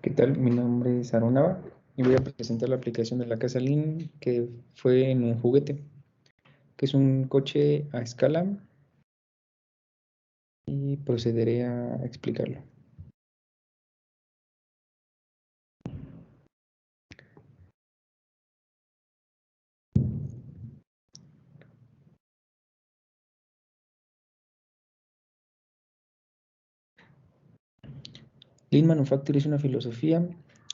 ¿Qué tal? Mi nombre es Arunava y voy a presentar la aplicación de la casa Lean que fue en un juguete, que es un coche a escala, y procederé a explicarlo. Lean Manufacturing es una filosofía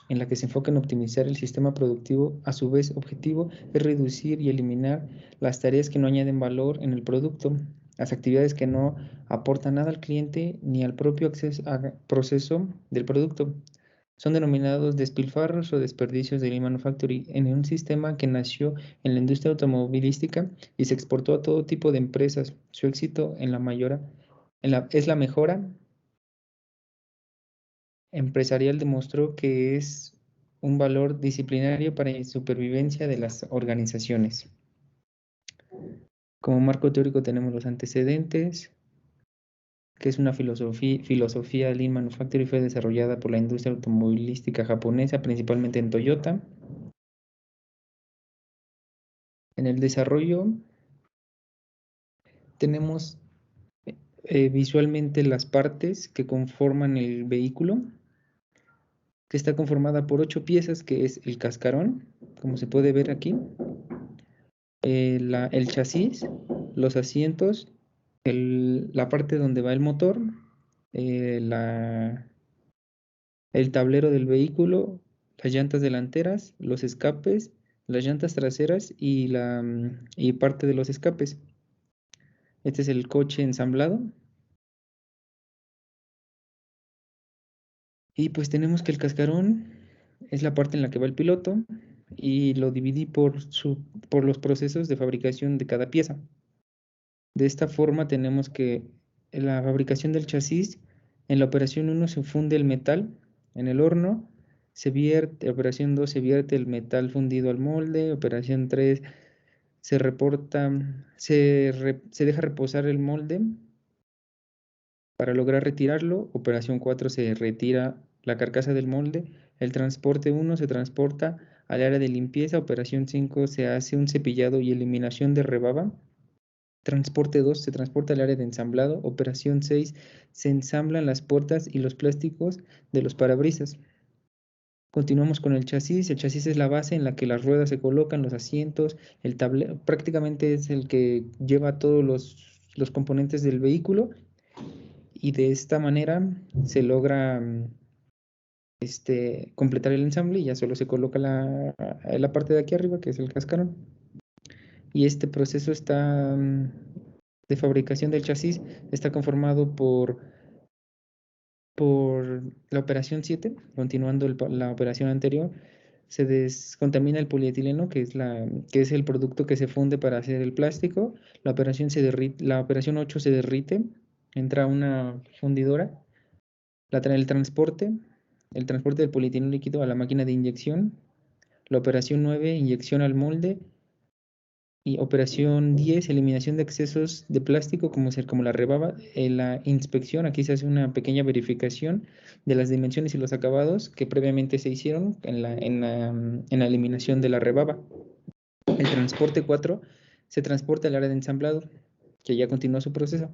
en la que se enfoca en optimizar el sistema productivo. A su vez, objetivo es reducir y eliminar las tareas que no añaden valor en el producto, las actividades que no aportan nada al cliente ni al propio proceso del producto. Son denominados despilfarros o desperdicios de Lean Manufacturing en un sistema que nació en la industria automovilística y se exportó a todo tipo de empresas. Su éxito es la mejora empresarial. Demostró que es un valor disciplinario para la supervivencia de las organizaciones. Como marco teórico tenemos los antecedentes, que es una filosofía Lean Manufacturing, fue desarrollada por la industria automovilística japonesa, principalmente en Toyota. En el desarrollo tenemos visualmente las partes que conforman el vehículo, que está conformada por 8 piezas, que es el cascarón, como se puede ver aquí, el chasis, los asientos, la parte donde va el motor, el tablero del vehículo, las llantas delanteras, los escapes, las llantas traseras y parte de los escapes. Este es el coche ensamblado. Y pues tenemos que el cascarón es la parte en la que va el piloto y lo dividí por los procesos de fabricación de cada pieza. De esta forma tenemos que en la fabricación del chasis, en la operación 1 se funde el metal en el horno, operación 2 se vierte el metal fundido al molde, operación 3 se deja reposar el molde para lograr retirarlo, operación 4 se retira la carcasa del molde, el transporte 1 se transporta al área de limpieza, operación 5 se hace un cepillado y eliminación de rebaba, transporte 2 se transporta al área de ensamblado, operación 6 se ensamblan las puertas y los plásticos de los parabrisas. Continuamos con el chasis es la base en la que las ruedas se colocan, los asientos, el tablero, prácticamente es el que lleva todos los componentes del vehículo. Y de esta manera se logra completar el ensamble y ya solo se coloca la parte de aquí arriba, que es el cascarón. Y este proceso de fabricación del chasis está conformado por la operación 7, continuando la operación anterior. Se descontamina el polietileno, que es el producto que se funde para hacer el plástico. La operación 8 se derrite, entra una fundidora. El transporte del polietileno líquido a la máquina de inyección. La operación 9, inyección al molde. Y operación 10, eliminación de excesos de plástico como la rebaba. La inspección, aquí se hace una pequeña verificación de las dimensiones y los acabados que previamente se hicieron en la eliminación de la rebaba. El transporte 4 se transporta al área de ensamblado, que ya continúa su proceso.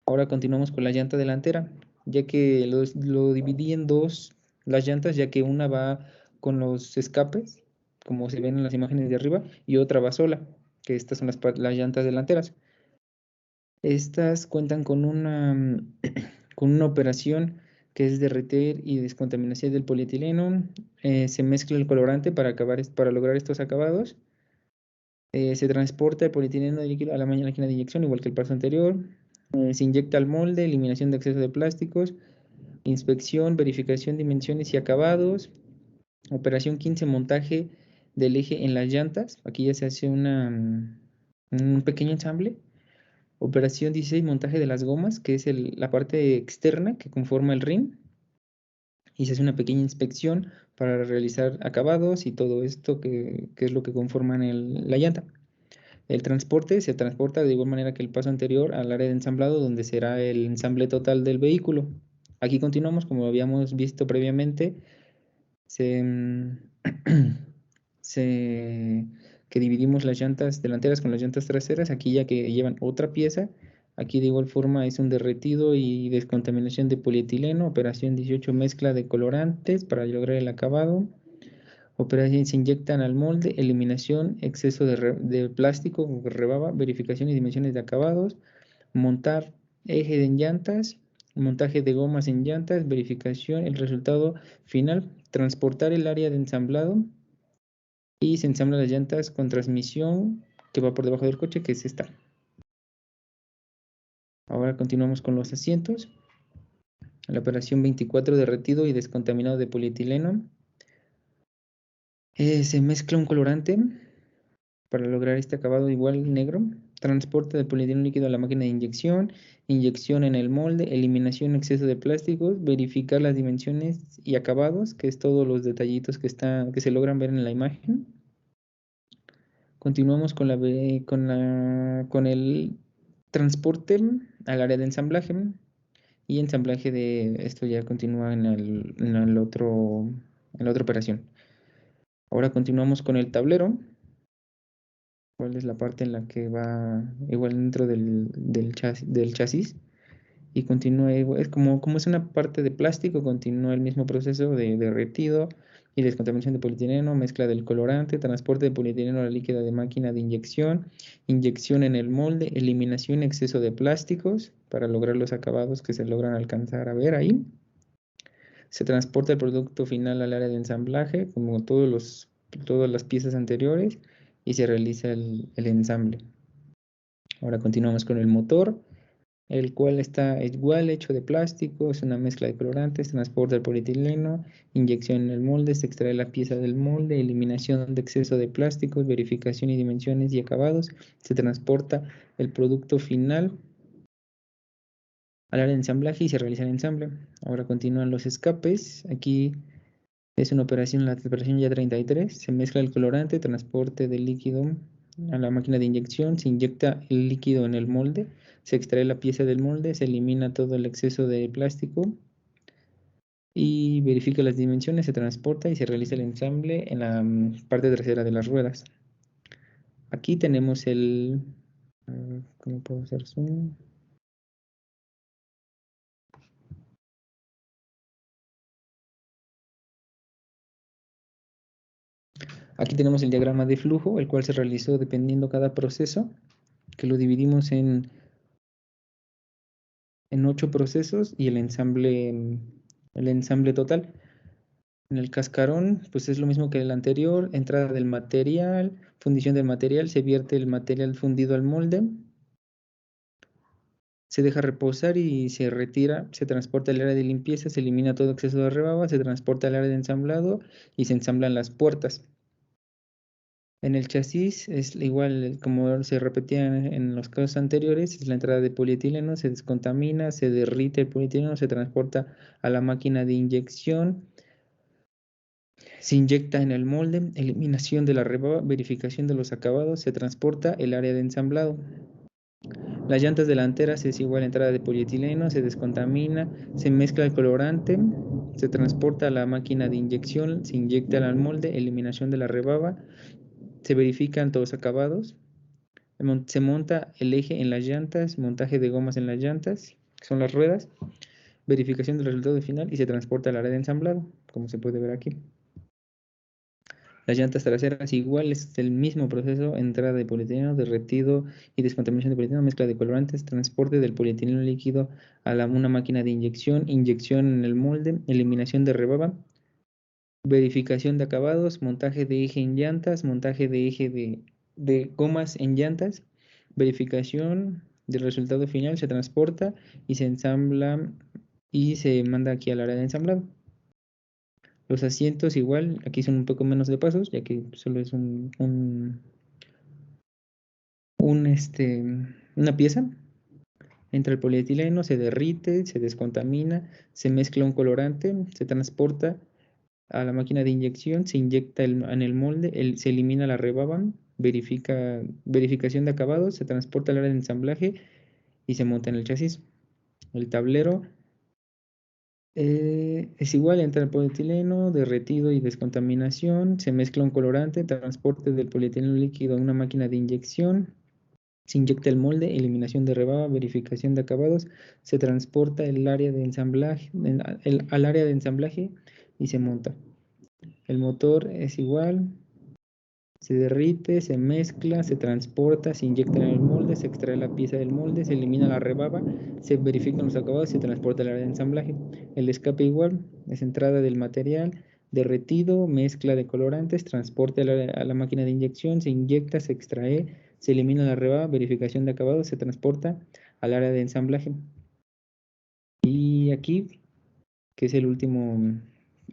Ahora continuamos con la llanta delantera, ya que lo dividí en dos las llantas, ya que una va con los escapes, como se ven en las imágenes de arriba, y otra va sola, que estas son las llantas delanteras. Estas cuentan con con una operación que es derretir y descontaminación del polietileno. Se mezcla el colorante para lograr estos acabados. Se transporta el polietileno líquido a la máquina de inyección, igual que el paso anterior. Se inyecta al molde, eliminación de exceso de plásticos, inspección, verificación de dimensiones y acabados. Operación 15, montaje del eje en las llantas. Aquí ya se hace un pequeño ensamble. Operación 16, montaje de las gomas, que es la parte externa que conforma el rin. Y se hace una pequeña inspección para realizar acabados y todo esto que es lo que conforman la llanta. El transporte se transporta de igual manera que el paso anterior al área de ensamblado, donde será el ensamble total del vehículo. Aquí continuamos como habíamos visto previamente. se, que dividimos las llantas delanteras con las llantas traseras, aquí ya que llevan otra pieza, aquí de igual forma es un derretido y descontaminación de polietileno, operación 18 mezcla de colorantes para lograr el acabado, operación se inyectan al molde, eliminación, exceso de plástico, rebaba, verificación y dimensiones de acabados, montar eje en llantas, montaje de gomas en llantas, verificación, el resultado final, transportar el área de ensamblado y se ensamblan las llantas con transmisión que va por debajo del coche, que es esta. Ahora continuamos con los asientos. La operación 24, derretido y descontaminado de polietileno. Se mezcla un colorante para lograr este acabado igual negro. Transporte de polietileno líquido a la máquina de inyección, inyección en el molde, eliminación exceso de plásticos, verificar las dimensiones y acabados, que es todos los detallitos que se logran ver en la imagen. Continuamos con con el transporte al área de ensamblaje y ensamblaje de esto ya continúa en la otra operación. Ahora continuamos con el tablero. ¿Cuál es la parte en la que va igual dentro del chasis? Y continúa igual, como es una parte de plástico, continúa el mismo proceso de derretido y descontaminación de polietileno, mezcla del colorante, transporte de polietileno a la líquida de máquina de inyección, inyección en el molde, eliminación exceso de plásticos para lograr los acabados que se logran alcanzar a ver ahí. Se transporta el producto final al área de ensamblaje, como todas las piezas anteriores, y se realiza el ensamble. Ahora continuamos con el motor, el cual está igual hecho de plástico, es una mezcla de colorantes, transporta el polietileno, inyección en el molde, se extrae la pieza del molde, eliminación de exceso de plásticos, verificación y dimensiones y acabados, se transporta el producto final al área de ensamblaje y se realiza el ensamble. Ahora continúan los escapes, aquí es una operación, la operación ya 33, se mezcla el colorante, transporte del líquido a la máquina de inyección, se inyecta el líquido en el molde, se extrae la pieza del molde, se elimina todo el exceso de plástico y verifica las dimensiones, se transporta y se realiza el ensamble en la parte trasera de las ruedas. Aquí tenemos ¿cómo puedo hacer zoom? Aquí tenemos el diagrama de flujo, el cual se realizó dependiendo cada proceso, que lo dividimos en 8 procesos y el ensamble total. En el cascarón, pues es lo mismo que el anterior, entrada del material, fundición del material, se vierte el material fundido al molde, se deja reposar y se retira, se transporta al área de limpieza, se elimina todo exceso de rebaba, se transporta al área de ensamblado y se ensamblan las puertas. En el chasis es igual, como se repetía en los casos anteriores, es la entrada de polietileno, se descontamina, se derrite el polietileno, se transporta a la máquina de inyección, se inyecta en el molde, eliminación de la rebaba, verificación de los acabados, se transporta el área de ensamblado. Las llantas delanteras es igual entrada de polietileno, se descontamina, se mezcla el colorante, se transporta a la máquina de inyección, se inyecta al molde, eliminación de la rebaba, se verifican todos los acabados, se monta el eje en las llantas, montaje de gomas en las llantas, que son las ruedas, verificación del resultado final y se transporta al área de ensamblado, como se puede ver aquí. Las llantas traseras igual es el mismo proceso, entrada de polietileno, derretido y descontaminación de polietileno, mezcla de colorantes, transporte del polietileno líquido a una máquina de inyección, inyección en el molde, eliminación de rebaba, verificación de acabados, montaje de eje en llantas, montaje de eje de gomas en llantas, verificación del resultado final, se transporta y se ensambla y se manda aquí al área de ensamblado. Los asientos igual, aquí son un poco menos de pasos, ya que solo es una pieza. Entra el polietileno, se derrite, se descontamina, se mezcla un colorante, se transporta a la máquina de inyección, se inyecta en el molde, se elimina la rebaba, verificación de acabados, se transporta al área de ensamblaje y se monta en el chasis. El tablero Es igual, entra el polietileno, derretido y descontaminación, se mezcla un colorante, transporte del polietileno líquido a una máquina de inyección, se inyecta el molde, eliminación de rebaba, verificación de acabados, se transporta el área de ensamblaje, al área de ensamblaje y se monta. El motor es igual, se derrite, se mezcla, se transporta, se inyecta en el molde, se extrae la pieza del molde, se elimina la rebaba, se verifican los acabados y se transporta al área de ensamblaje. El escape igual, es entrada del material, derretido, mezcla de colorantes, transporte a la máquina de inyección, se inyecta, se extrae, se elimina la rebaba, verificación de acabados, se transporta al área de ensamblaje. Y aquí, que es el último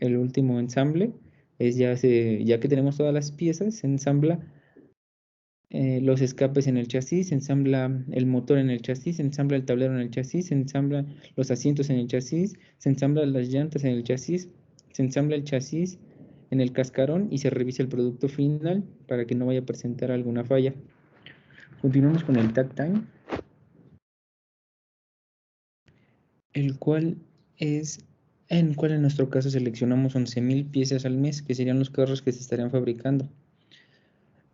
ensamble, es ya que tenemos todas las piezas, se ensambla los escapes en el chasis, se ensambla el motor en el chasis, se ensambla el tablero en el chasis, se ensambla los asientos en el chasis, se ensamblan las llantas en el chasis, se ensambla el chasis en el cascarón y se revisa el producto final para que no vaya a presentar alguna falla. Continuamos con el takt time, el cual es en cual en nuestro caso seleccionamos 11.000 piezas al mes, que serían los carros que se estarían fabricando.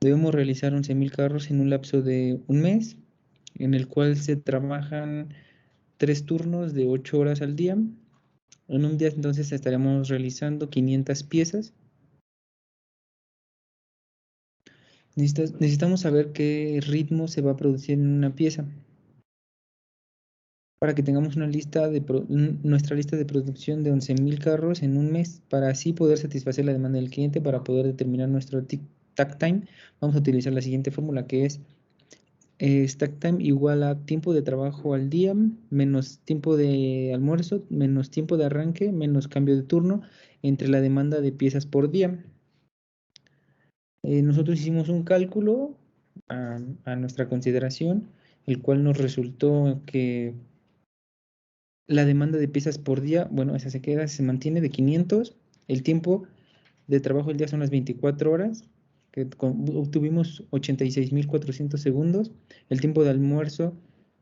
Debemos realizar 11.000 carros en un lapso de un mes, en el cual se trabajan 3 turnos de 8 horas al día. En un día entonces estaremos realizando 500 piezas. Necesitamos saber qué ritmo se va a producir en una pieza para que tengamos nuestra lista de producción de 11.000 carros en un mes, para así poder satisfacer la demanda del cliente, para poder determinar nuestro takt time. Vamos a utilizar la siguiente fórmula, que es stack time igual a tiempo de trabajo al día, menos tiempo de almuerzo, menos tiempo de arranque, menos cambio de turno, entre la demanda de piezas por día. Nosotros hicimos un cálculo a nuestra consideración, el cual nos resultó que la demanda de piezas por día, bueno, esa se mantiene de 500. El tiempo de trabajo al día son las 24 horas, que obtuvimos 86.400 segundos. El tiempo de almuerzo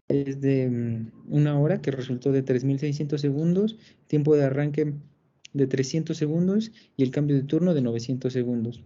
es de 1 hora, que resultó de 3.600 segundos. Tiempo de arranque de 300 segundos y el cambio de turno de 900 segundos.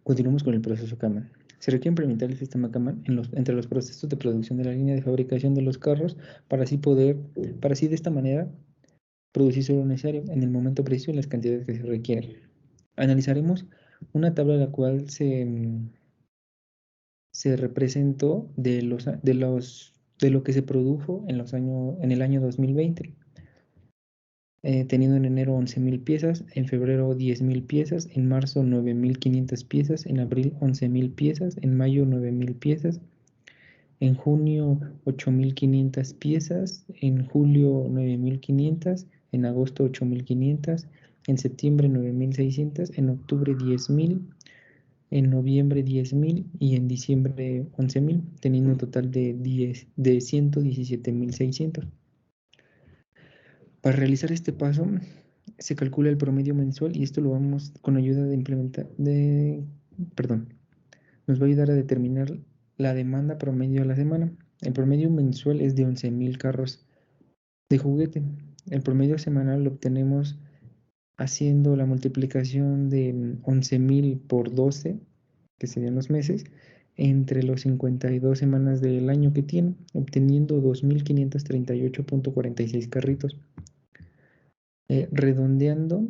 Continuamos con el proceso Kanban. Se requiere implementar el sistema Kanban entre los procesos de producción de la línea de fabricación de los carros para así de esta manera producir solo lo necesario en el momento preciso y las cantidades que se requieren. Analizaremos una tabla en la cual se representó de lo que se produjo en el año 2020. Teniendo en enero 11.000 piezas, en febrero 10.000 piezas, en marzo 9.500 piezas, en abril 11.000 piezas, en mayo 9.000 piezas, en junio 8.500 piezas, en julio 9.500, en agosto 8.500, en septiembre 9.600, en octubre 10.000, en noviembre 10.000 y en diciembre 11.000, teniendo un total de 117.600. Para realizar este paso, se calcula el promedio mensual y esto lo vamos con ayuda nos va a ayudar a determinar la demanda promedio a la semana. El promedio mensual es de 11.000 carros de juguete. El promedio semanal lo obtenemos haciendo la multiplicación de 11.000 por 12, que serían los meses, entre los 52 semanas del año que tiene, obteniendo 2.538.46 carritos. Redondeando,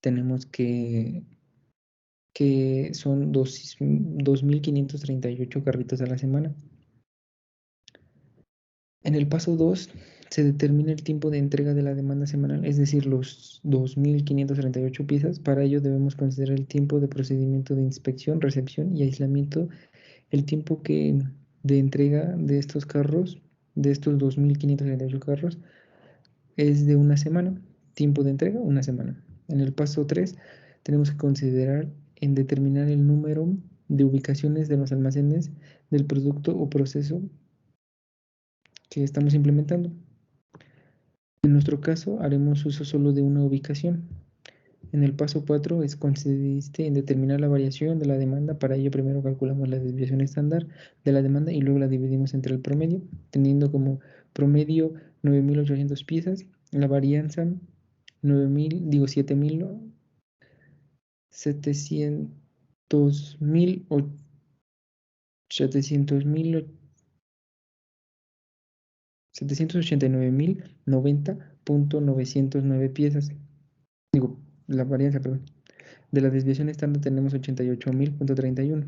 tenemos que son 2.538 carritos a la semana. En el paso 2 se determina el tiempo de entrega de la demanda semanal, es decir, los 2.538 piezas. Para ello debemos considerar el tiempo de procedimiento de inspección, recepción y aislamiento, el tiempo de entrega de estos carros, de estos 2.538 carros, es de una semana. Tiempo de entrega, una semana. En el paso 3 tenemos que considerar en determinar el número de ubicaciones de los almacenes del producto o proceso que estamos implementando. En nuestro caso, haremos uso solo de una ubicación. En el paso 4 consiste en determinar la variación de la demanda. Para ello, primero calculamos la desviación estándar de la demanda y luego la dividimos entre el promedio, teniendo como promedio 9.800 piezas, la varianza 789.909 piezas. La varianza, perdón. De la desviación estándar tenemos 88.000.31.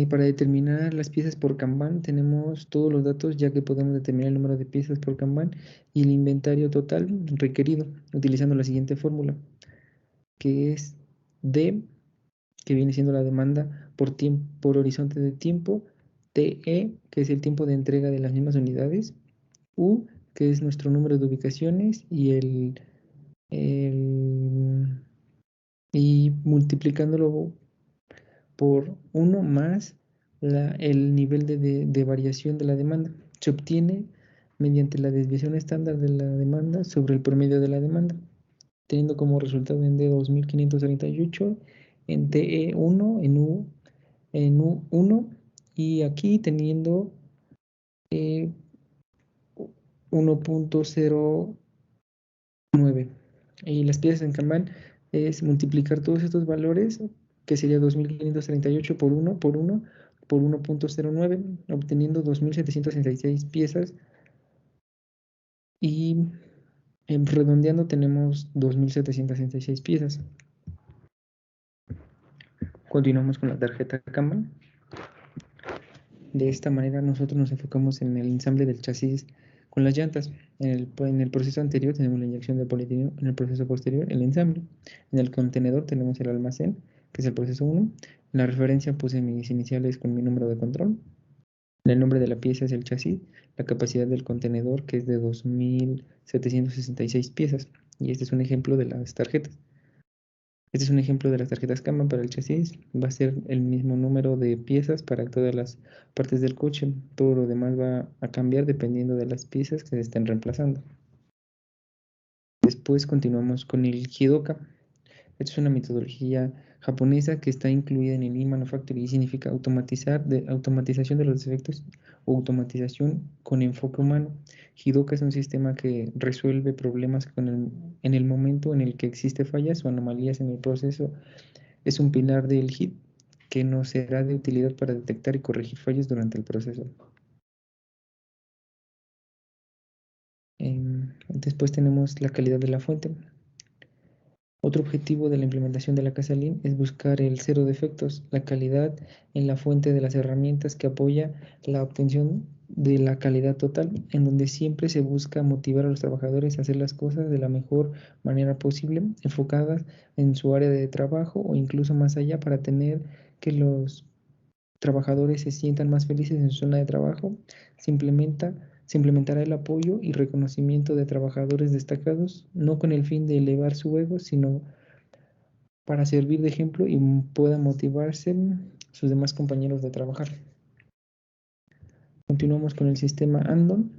Para determinar las piezas por Kanban tenemos todos los datos, ya que podemos determinar el número de piezas por Kanban y el inventario total requerido utilizando la siguiente fórmula, que es D, que viene siendo la demanda por horizonte de tiempo, TE, que es el tiempo de entrega de las mismas unidades, U, que es nuestro número de ubicaciones, y multiplicándolo por 1 más el nivel de variación de la demanda. Se obtiene mediante la desviación estándar de la demanda sobre el promedio de la demanda, teniendo como resultado en D 2.538, en TE1, en U1 y aquí teniendo 1.09. Y las piezas en Kanban es multiplicar todos estos valores, que sería 2.538 por 1 por 1 por 1.09, obteniendo 2.766 piezas. Y redondeando tenemos 2.766 piezas. Continuamos con la tarjeta Kanban. De esta manera nosotros nos enfocamos en el ensamble del chasis con las llantas. En el proceso anterior tenemos la inyección de polietileno, en el proceso posterior el ensamble. En el contenedor tenemos el almacén, que es el proceso 1. En la referencia puse mis iniciales con mi número de control. El nombre de la pieza es el chasis, la capacidad del contenedor, que es de 2.766 piezas. Y este es un ejemplo de las tarjetas. Este es un ejemplo de las tarjetas Kanban para el chasis. Va a ser el mismo número de piezas para todas las partes del coche. Todo lo demás va a cambiar dependiendo de las piezas que se estén reemplazando. Después continuamos con el Jidoka. Esta es una metodología japonesa que está incluida en el Lean Manufacturing y significa automatización de los defectos o automatización con enfoque humano. Jidoka es un sistema que resuelve problemas en el momento en el que existe fallas o anomalías en el proceso. Es un pilar del HIT que nos será de utilidad para detectar y corregir fallos durante el proceso. Después tenemos la calidad de la fuente. Otro objetivo de la implementación de la casa Lean es buscar el cero defectos, la calidad en la fuente de las herramientas que apoya la obtención de la calidad total, en donde siempre se busca motivar a los trabajadores a hacer las cosas de la mejor manera posible, enfocadas en su área de trabajo o incluso más allá para tener que los trabajadores se sientan más felices en su zona de trabajo. Se implementará el apoyo y reconocimiento de trabajadores destacados, no con el fin de elevar su ego, sino para servir de ejemplo y puedan motivarse sus demás compañeros de trabajar. Continuamos con el sistema Andon.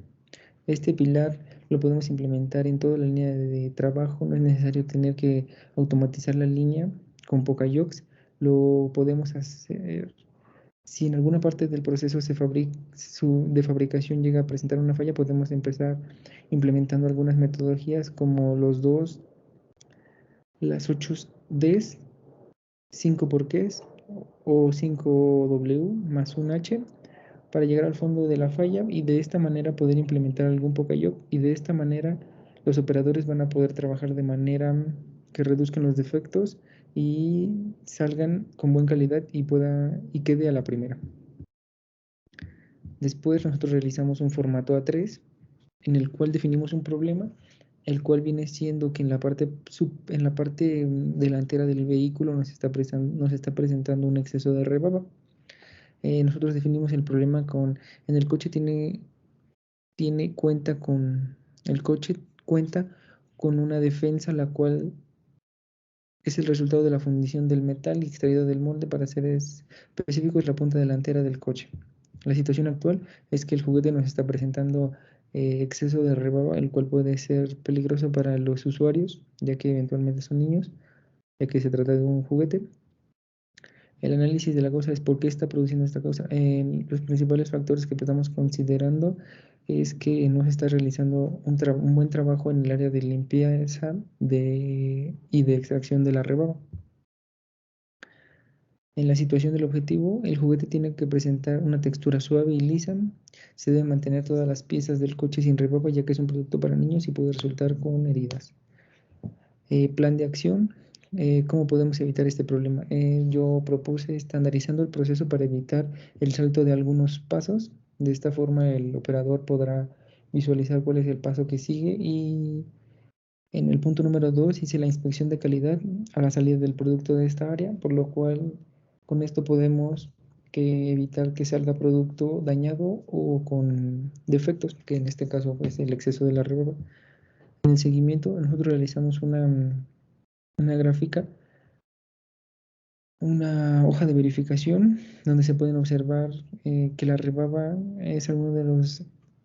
Este pilar lo podemos implementar en toda la línea de trabajo. No es necesario tener que automatizar la línea con PocaYox. Lo podemos hacer si en alguna parte del proceso de fabricación llega a presentar una falla, podemos empezar implementando algunas metodologías como los dos, las 8Ds, 5 porqués o 5W más un H para llegar al fondo de la falla y de esta manera poder implementar algún PocaYoc y de esta manera los operadores van a poder trabajar de manera que reduzcan los defectos y salgan con buena calidad y quede a la primera. Después nosotros realizamos un formato A3 en el cual definimos un problema, el cual viene siendo que en la parte delantera del vehículo nos está presentando un exceso de rebaba. Nosotros definimos el problema en el coche el coche cuenta con una defensa la cual es el resultado de la fundición del metal extraído del molde para ser específicos la punta delantera del coche. La situación actual es que el juguete nos está presentando exceso de rebaba, el cual puede ser peligroso para los usuarios, ya que eventualmente son niños, ya que se trata de un juguete. El análisis de la causa es por qué está produciendo esta causa. Los principales factores que estamos considerando es que no se está realizando un buen trabajo en el área de limpieza y de extracción de la rebaba. En la situación del objetivo, el juguete tiene que presentar una textura suave y lisa. Se deben mantener todas las piezas del coche sin rebaba, ya que es un producto para niños y puede resultar con heridas. Plan de acción. ¿Cómo podemos evitar este problema? Yo propuse estandarizando el proceso para evitar el salto de algunos pasos. De esta forma, el operador podrá visualizar cuál es el paso que sigue y en el punto número 2 hice la inspección de calidad a la salida del producto de esta área, por lo cual con esto podemos evitar que salga producto dañado o con defectos, que en este caso es pues, el exceso de la rebaba. En el seguimiento nosotros realizamos una gráfica, una hoja de verificación donde se pueden observar que la rebaba es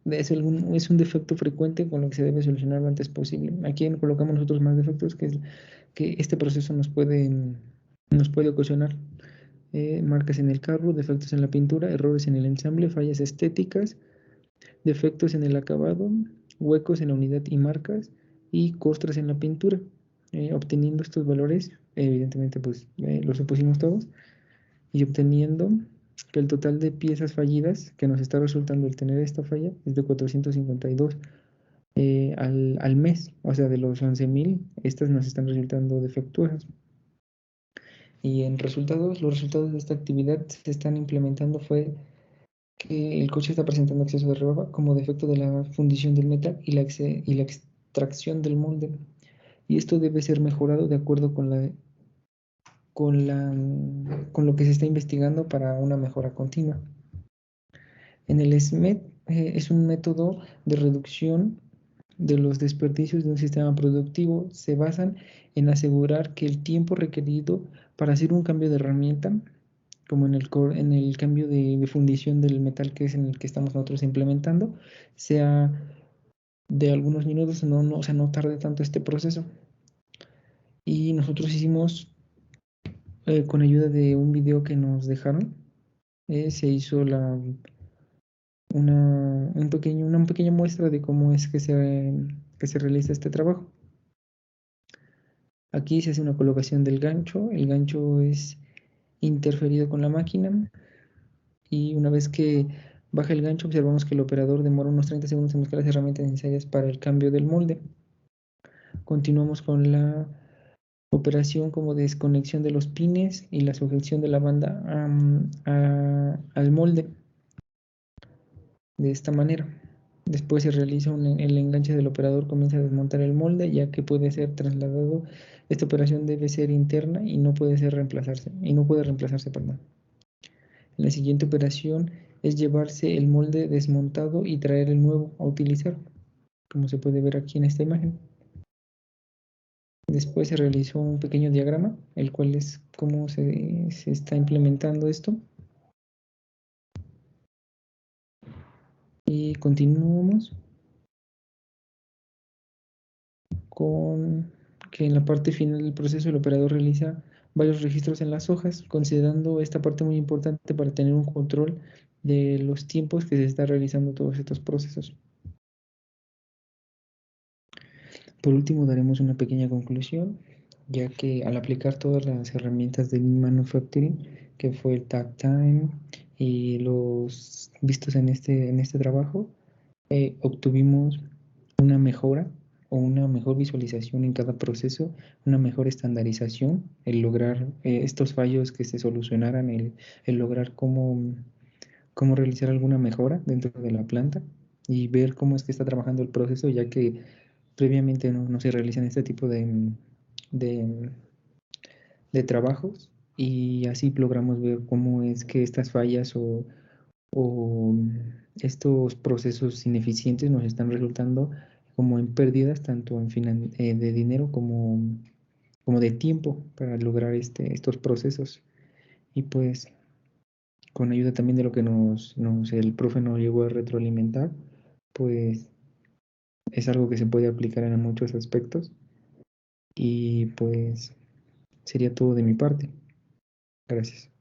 es un defecto frecuente con lo que se debe solucionar lo antes posible. Aquí colocamos nosotros más defectos que este proceso nos puede ocasionar. Marcas en el carro, defectos en la pintura, errores en el ensamble, fallas estéticas, defectos en el acabado, huecos en la unidad y marcas y costras en la pintura. Obteniendo estos valores, evidentemente pues los supusimos todos y obteniendo que el total de piezas fallidas que nos está resultando el tener esta falla es de 452 al mes, o sea de los 11,000, estas nos están resultando defectuosas. Y los resultados de esta actividad se están implementando fue que el coche está presentando exceso de rebaba como defecto de la fundición del metal y la extracción del molde. Y esto debe ser mejorado de acuerdo con lo que se está investigando para una mejora continua. En el SMED es un método de reducción de los desperdicios de un sistema productivo. Se basan en asegurar que el tiempo requerido para hacer un cambio de herramienta, como en el cambio de fundición del metal que es en el que estamos nosotros implementando, sea de algunos minutos, o sea, no tarde tanto este proceso. Y nosotros hicimos Con ayuda de un video que nos dejaron, se hizo una pequeña muestra de cómo es que se realiza este trabajo. Aquí se hace una colocación del gancho, el gancho es interferido con la máquina y una vez que baja el gancho observamos que el operador demora unos 30 segundos en buscar las herramientas necesarias para el cambio del molde. Continuamos con la operación como desconexión de los pines y la sujeción de la banda al molde de esta manera. Después se realiza el enganche del operador, comienza a desmontar el molde ya que puede ser trasladado. Esta operación debe ser interna y no puede reemplazarse, perdón. La siguiente operación es llevarse el molde desmontado y traer el nuevo a utilizar, como se puede ver aquí en esta imagen. Después se realizó un pequeño diagrama, el cual es cómo se está implementando esto. Y continuamos con que en la parte final del proceso el operador realiza varios registros en las hojas, considerando esta parte muy importante para tener un control de los tiempos que se está realizando todos estos procesos. Por último, daremos una pequeña conclusión, ya que al aplicar todas las herramientas del Lean Manufacturing, que fue el Takt Time y los vistos en este trabajo, obtuvimos una mejora o una mejor visualización en cada proceso, una mejor estandarización, el lograr estos fallos que se solucionaran, el lograr cómo realizar alguna mejora dentro de la planta y ver cómo es que está trabajando el proceso, ya que previamente no se realizan este tipo de, de trabajos y así logramos ver cómo es que estas fallas o estos procesos ineficientes nos están resultando como en pérdidas tanto de dinero como de tiempo para lograr estos procesos. Y pues con ayuda también de lo que el profe nos llegó a retroalimentar, pues es algo que se puede aplicar en muchos aspectos y pues sería todo de mi parte. Gracias.